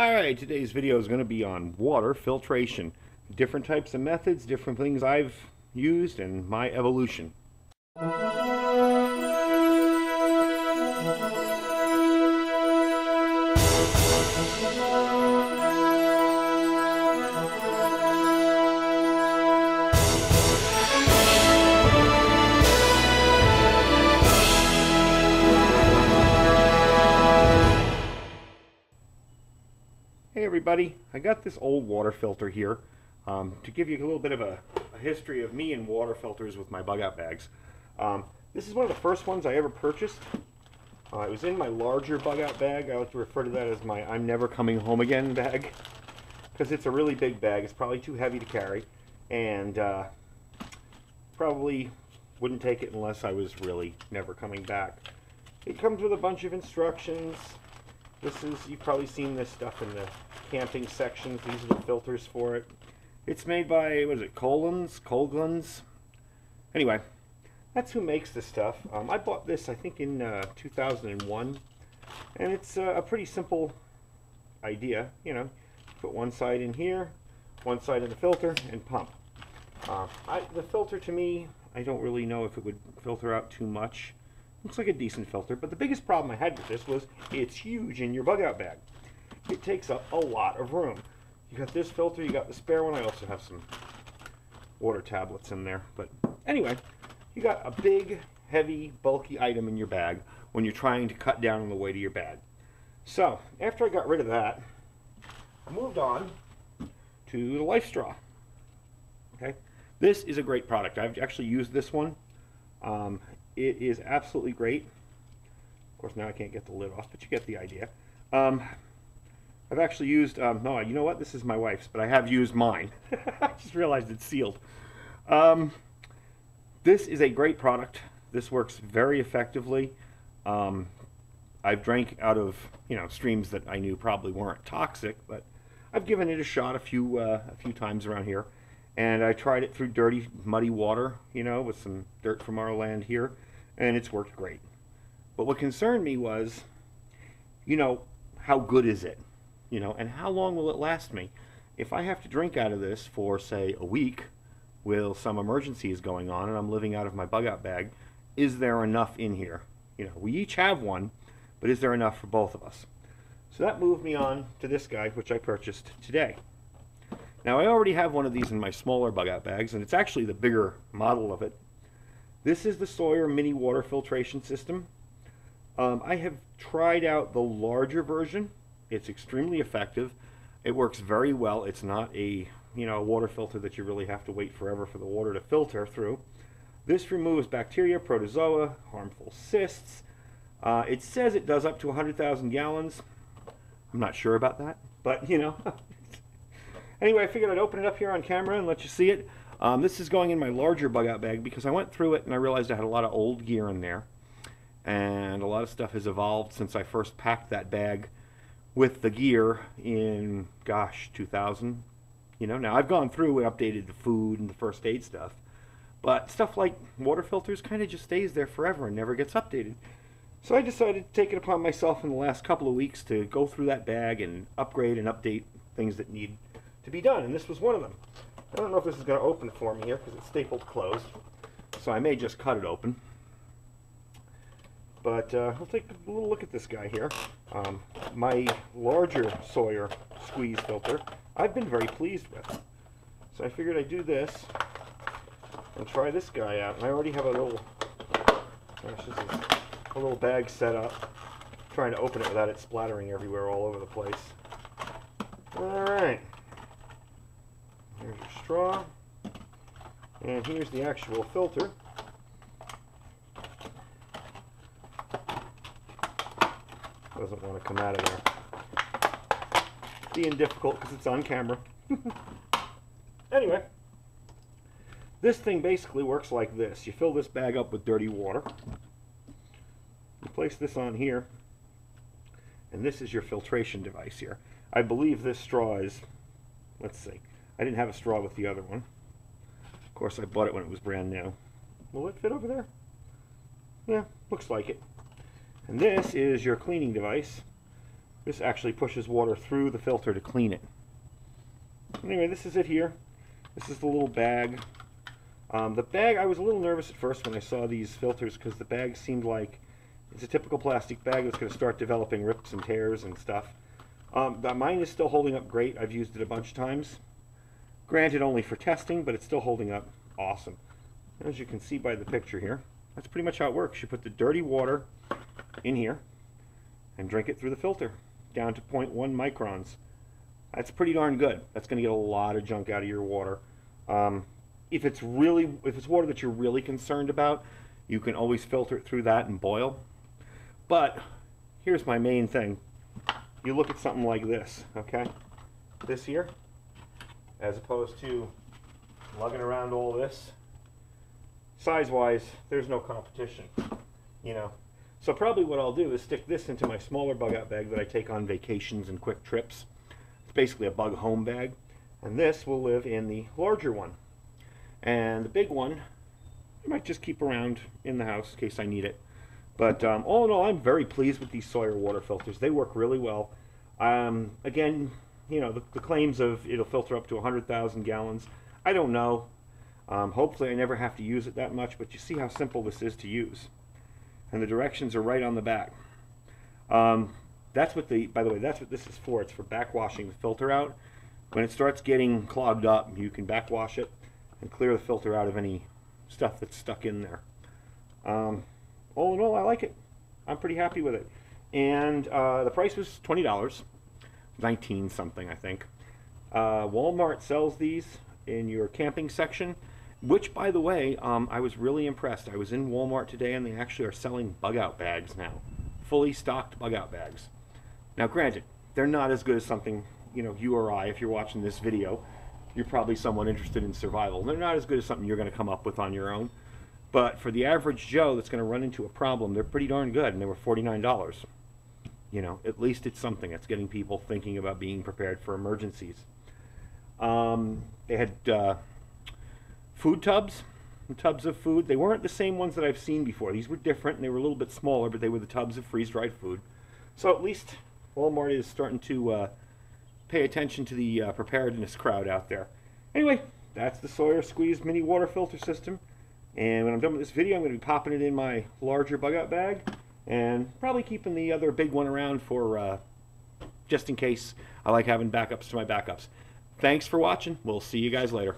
Alright, today's video is going to be on water filtration. Different types of methods, different things I've used, and my evolution. Hey everybody, I got this old water filter here to give you a little bit of a history of me and water filters with my bug out bags. This is one of the first ones I ever purchased. It was in my larger bug out bag. I like to refer to that as my I'm never coming home again bag, because it's a really big bag. It's probably too heavy to carry, and probably wouldn't take it unless I was really never coming back. It comes with a bunch of instructions. You've probably seen this stuff in the camping sections. These are the filters for it. It's made by, what is it, Colgans? Anyway, that's who makes this stuff. I bought this, I think, in 2001. And it's a pretty simple idea. You know, put one side in here, one side in the filter, and pump. The filter, to me, I don't really know if it would filter out too much. Looks like a decent filter, but the biggest problem I had with this was it's huge in your bug out bag. It takes up a lot of room. You got this filter, you got the spare one. I also have some water tablets in there. But anyway, you got a big, heavy, bulky item in your bag when you're trying to cut down on the weight of your bag. So after I got rid of that, I moved on to the LifeStraw. Okay, this is a great product. I've actually used this one. It is absolutely great. Of course, now I can't get the lid off, but you get the idea. I've actually used, no, you know what? This is my wife's, but I have used mine. I just realized it's sealed. This is a great product. This works very effectively. I've drank out of, streams that I knew probably weren't toxic, but I've given it a shot a few times around here. And I tried it through dirty, muddy water, with some dirt from our land here, and it's worked great. But what concerned me was, how good is it? And how long will it last me? If I have to drink out of this for, say, a week, while some emergency is going on and I'm living out of my bug out bag, is there enough in here? We each have one, but is there enough for both of us? So that moved me on to this guy, which I purchased today. Now, I already have one of these in my smaller bug out bags, and it's actually the bigger model of it. This is the Sawyer Mini water filtration system. I have tried out the larger version. It's extremely effective. It works very well. It's not a water filter that you really have to wait forever for the water to filter through. This removes bacteria, protozoa, harmful cysts. It says it does up to 100,000 gallons. I'm not sure about that, but Anyway, I figured I'd open it up here on camera and let you see it. This is going in my larger bug out bag because I went through it and I realized I had a lot of old gear in there. And a lot of stuff has evolved since I first packed that bag with the gear in, gosh, 2000. Now I've gone through and updated the food and the first aid stuff. But stuff like water filters kind of just stays there forever and never gets updated. So I decided to take it upon myself in the last couple of weeks to go through that bag and upgrade and update things that need to be done, and this was one of them. I don't know if this is going to open for me here because it's stapled closed, so I may just cut it open. But we'll take a little look at this guy here. My larger Sawyer Squeeze filter, I've been very pleased with. So I figured I'd do this and try this guy out. And I already have a little, gosh, this is a little bag set up. I'm trying to open it without it splattering everywhere all over the place. All right. Here's your straw, and here's the actual filter. Doesn't want to come out of there. Being difficult because it's on camera. Anyway, this thing basically works like this. You fill this bag up with dirty water. You place this on here, and this is your filtration device here. I believe this straw is, let's see. I didn't have a straw with the other one. Of course, I bought it when it was brand new. Will it fit over there? Yeah, looks like it. And this is your cleaning device. This actually pushes water through the filter to clean it. Anyway, this is it here. This is the little bag. The bag, I was a little nervous at first when I saw these filters because the bag seemed like it's a typical plastic bag that's going to start developing rips and tears and stuff. Mine is still holding up great. I've used it a bunch of times. Granted, only for testing, but it's still holding up awesome. As you can see by the picture here, that's pretty much how it works. You put the dirty water in here and drink it through the filter down to 0.1 microns. That's pretty darn good. That's going to get a lot of junk out of your water. If it's water that you're really concerned about, you can always filter it through that and boil. But here's my main thing. You look at something like this, okay? This here, as opposed to lugging around all this. Size-wise, there's no competition, you know. So probably what I'll do is stick this into my smaller bug-out bag that I take on vacations and quick trips. It's basically a bug home bag. And this will live in the larger one. And the big one, I might just keep around in the house in case I need it. But all in all, I'm very pleased with these Sawyer water filters. They work really well. Again, you know, the claims of it'll filter up to 100,000 gallons, I don't know. Hopefully I never have to use it that much, but you see how simple this is to use. And the directions are right on the back. That's what by the way, that's what this is for. It's for backwashing the filter out. When it starts getting clogged up, you can backwash it and clear the filter out of any stuff that's stuck in there. All in all, I like it. I'm pretty happy with it. And the price was $20, 19 something I think. Walmart sells these in your camping section, which by the way, I was really impressed. I was in Walmart today and they actually are selling bug out bags now. Fully stocked bug out bags. Now granted, they're not as good as something, you know, you or I, if you're watching this video, you're probably someone interested in survival. They're not as good as something you're going to come up with on your own. But for the average Joe that's going to run into a problem, they're pretty darn good, and they were $49. You know, at least it's something that's getting people thinking about being prepared for emergencies. They had food tubs, tubs of food. They weren't the same ones that I've seen before. These were different, and they were a little bit smaller, but they were the tubs of freeze-dried food. So at least Walmart is starting to pay attention to the preparedness crowd out there. Anyway, that's the Sawyer Squeeze mini water filter system. And when I'm done with this video, I'm going to be popping it in my larger bug-out bag and probably keeping the other big one around for just in case. I like having backups to my backups. Thanks for watching. We'll see you guys later.